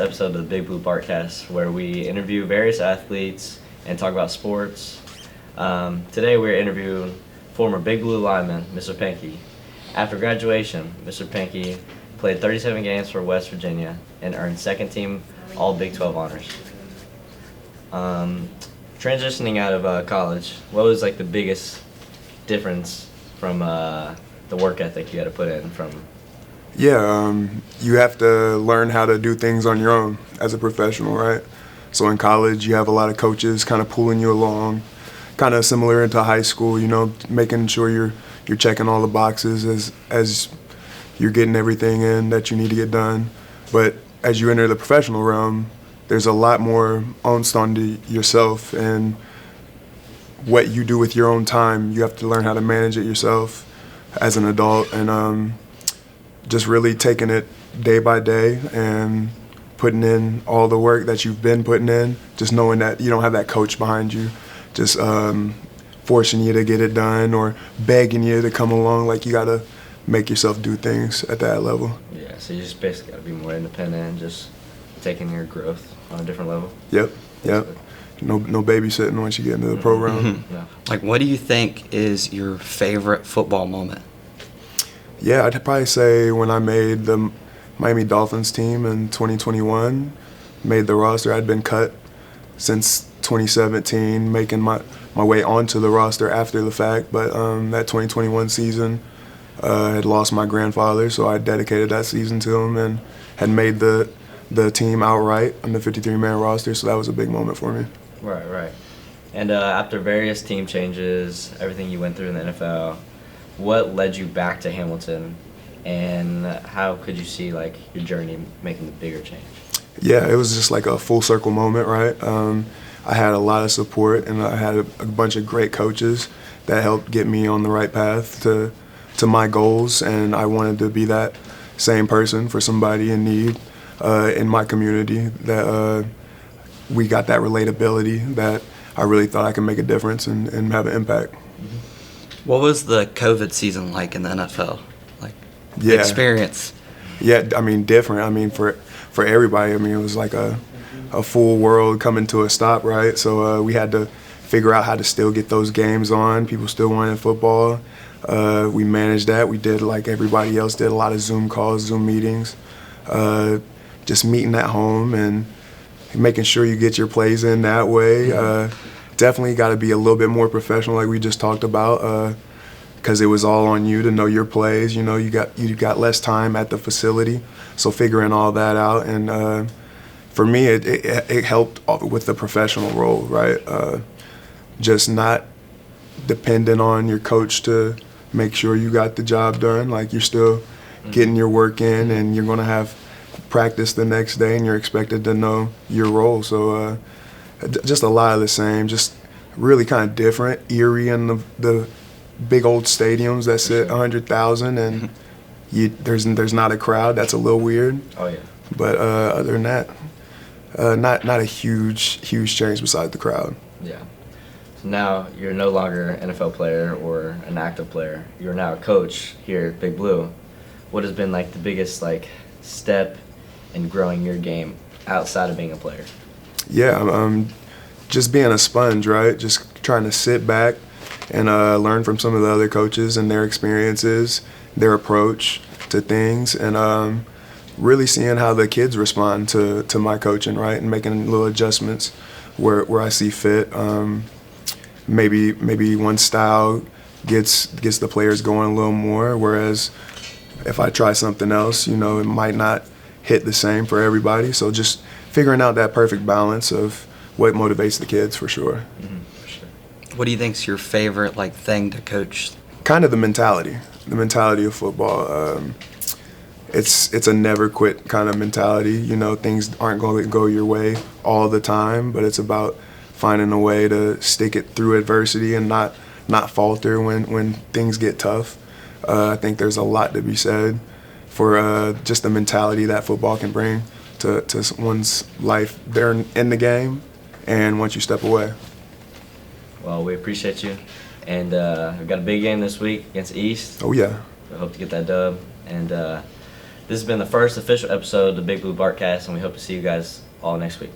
episode of the Big Blue BarkCast, where we interview various athletes and talk about sports. Today we're interviewing former Big Blue lineman, Mr. Pankey. After graduation, Mr. Pankey played 37 games for West Virginia and earned second team All Big 12 honors. Transitioning out of college, what was like the biggest difference from the work ethic you had to put in from? Yeah, you have to learn how to do things on your own as a professional, right? So in college, you have a lot of coaches kind of pulling you along, kind of similar into high school, you know, making sure you're checking all the boxes as you're getting everything in that you need to get done. But as you enter the professional realm, there's a lot more onus onto yourself and what you do with your own time. You have to learn how to manage it yourself as an adult, and just really taking it day by day and putting in all the work that you've been putting in, just knowing that you don't have that coach behind you, just forcing you to get it done or begging you to come along. Like, you got to make yourself do things at that level. Yeah, so you just basically got to be more independent and just taking your growth on a different level. Yep. No babysitting once you get into the program. No. Like, what do you think is your favorite football moment? Yeah, I'd probably say when I made the Miami Dolphins team in 2021, made the roster. I'd been cut since 2017, making my way onto the roster after the fact. But that 2021 season, had lost my grandfather, so I dedicated that season to him and had made the team outright on the 53-man roster, so that was a big moment for me. Right. And after various team changes, everything you went through in the NFL, what led you back to Hamilton, and how could you see like your journey making the bigger change? Yeah, it was just like a full circle moment, right? I had a lot of support, and I had a bunch of great coaches that helped get me on the right path to my goals, and I wanted to be that same person for somebody in need in my community, that we got that relatability that I really thought I could make a difference and have an impact. What was the COVID season like in the NFL? Like, Yeah. experience? Yeah, I mean, different. I mean, for everybody, I mean, it was like a full world coming to a stop, right? So we had to figure out how to still get those games on. People still wanted football. We managed that. We did like everybody else did, a lot of Zoom calls, Zoom meetings, just meeting at home and making sure you get your plays in that way. Definitely got to be a little bit more professional, like we just talked about, because it was all on you to know your plays. You know, you got less time at the facility, so figuring all that out. And for me, it helped with the professional role, right? Just not dependent on your coach to make sure you got the job done. Like, you're still getting your work in, and you're going to have practice the next day, and you're expected to know your role. So just a lot of the same, just really kind of different, eerie in the big old stadiums that sit 100,000, and there's not a crowd. That's a little weird. Oh yeah. But other than that, not a huge change besides the crowd. Yeah. So now you're no longer an NFL player or an active player. You're now a coach here at Big Blue. What has been like the biggest like step in growing your game outside of being a player? Yeah, just being a sponge, right? Just trying to sit back and learn from some of the other coaches and their experiences, their approach to things, and really seeing how the kids respond to my coaching, right? And making little adjustments where I see fit. Maybe one style gets the players going a little more, whereas if I try something else, you know, it might not hit the same for everybody. So just figuring out that perfect balance of what motivates the kids, for sure. For sure. What do you think's your favorite like thing to coach? Kind of the mentality of football. It's a never quit kind of mentality. You know, things aren't going to go your way all the time, but it's about finding a way to stick it through adversity and not falter when things get tough. I think there's a lot to be said for just the mentality that football can bring to one's life there in the game and once you step away. Well, we appreciate you, and we've got a big game this week against East. Oh yeah. We hope to get that dub, and This has been the first official episode of the Big Blue BarkCast, and we hope to see you guys all next week.